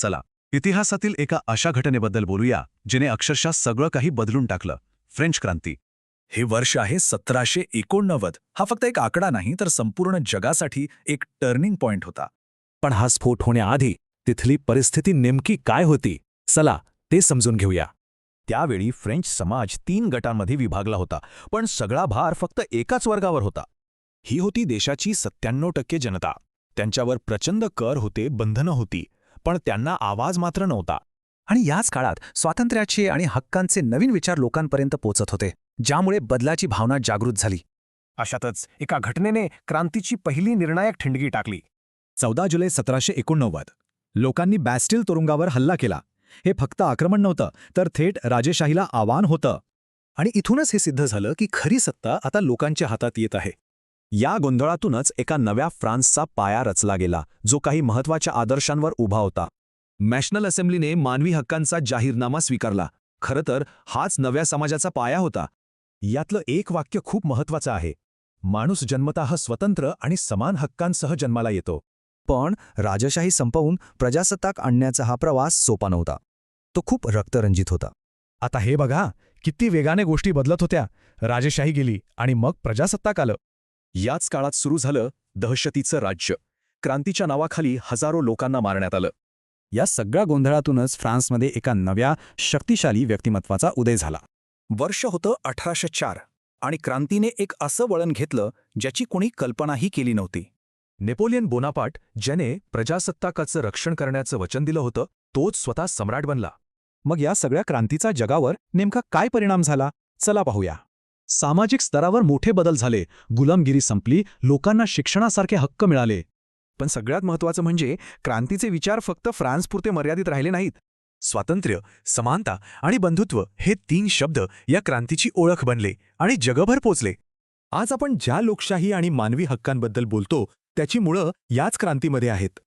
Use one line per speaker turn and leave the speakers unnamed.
चला इतिहासातील एका अशा घटनेबद्दल बोलूया जिने अक्षरशः सगळं काही बदलून टाकलं. फ्रेंच क्रांती.
हे वर्ष आहे 1789. हा फक्त एक आकडा नाही तर संपूर्ण जगासाठी एक टर्निंग पॉइंट होता.
पण हा स्फोट होण्याआधी तिथली परिस्थिती नेमकी काय होती, चला ते समजून घेऊया.
त्यावेळी फ्रेंच समाज 3 गटांमध्ये विभागला होता, पण सगळा भार फक्त एकाच वर्गावर होता. ही होती देशाची 97% जनता. त्यांच्यावर प्रचंड कर होते, बंधनं होती, पण त्यांना आवाज मात्र नव्हता.
आणि याच काळात स्वातंत्र्याचे आणि हक्कांचे नवीन विचार लोकांपर्यंत पोचत होते, ज्यामुळे बदलाची भावना जागृत झाली.
अशातच एका घटनेने क्रांतीची पहिली निर्णायक ठिणगी टाकली.
14 जुलै 1789 लोकांनी बॅस्टिल तुरुंगावर हल्ला केला. हे फक्त आक्रमण नव्हतं तर थेट राजेशाहीला आव्हान होतं.
आणि इथूनच हे सिद्ध झालं की खरी सत्ता आता लोकांच्या हातात येत आहे.
या गोंधळातूनच एका नव्या फ्रान्सचा पाया रचला गेला, जो काही महत्त्वाच्या आदर्शांवर उभा होता.
नॅशनल असेंब्लीने मानवी हक्कांचा जाहीरनामा स्वीकारला. खरं तर हाच नव्या समाजाचा पाया होता.
यातलं एक वाक्य खूप महत्त्वाचं आहे. माणूस जन्मतः स्वतंत्र आणि समान हक्कांसह जन्माला येतो.
पण राजशाही संपवून प्रजासत्ताक आणण्याचा हा प्रवास सोपा नव्हता. तो खूप रक्तरंजित होता.
आता हे बघा, किती वेगाने गोष्टी बदलत होत्या. राजेशाही गेली आणि मग प्रजासत्ताक आलं.
याच काळात सुरू झालं दहशतीचं राज्य. क्रांतीच्या नावाखाली हजारो लोकांना मारण्यात आलं.
या सगळ्या गोंधळातूनच फ्रान्समध्ये एका नव्या शक्तिशाली व्यक्तिमत्वाचा उदय झाला.
वर्ष होतं 1804 आणि क्रांतीने एक असं वळण घेतलं ज्याची कोणी कल्पनाही केली नव्हती.
नेपोलियन बोनापार्ट, ज्याने प्रजासत्ताकाचं रक्षण करण्याचं वचन दिलं होतं, तोच स्वतः सम्राट बनला.
मग या सगळ्या क्रांतीचा जगावर नेमका काय परिणाम झाला, चला पाहूया.
सामाजिक स्तरावर मोठे बदल झाले. गुलामगिरी संपली, लोकांना शिक्षणासारखे हक्क मिळाले.
पण सगळ्यात महत्त्वाचं म्हणजे क्रांतीचे विचार फक्त फ्रान्सपुरते मर्यादित राहिले नाहीत.
स्वातंत्र्य, समानता आणि बंधुत्व हे 3 शब्द या क्रांतीची ओळख बनले आणि जगभर पोचले.
आज आपण ज्या लोकशाही आणि मानवी हक्कांबद्दल बोलतो त्याची मुळं याच क्रांतीमध्ये आहेत.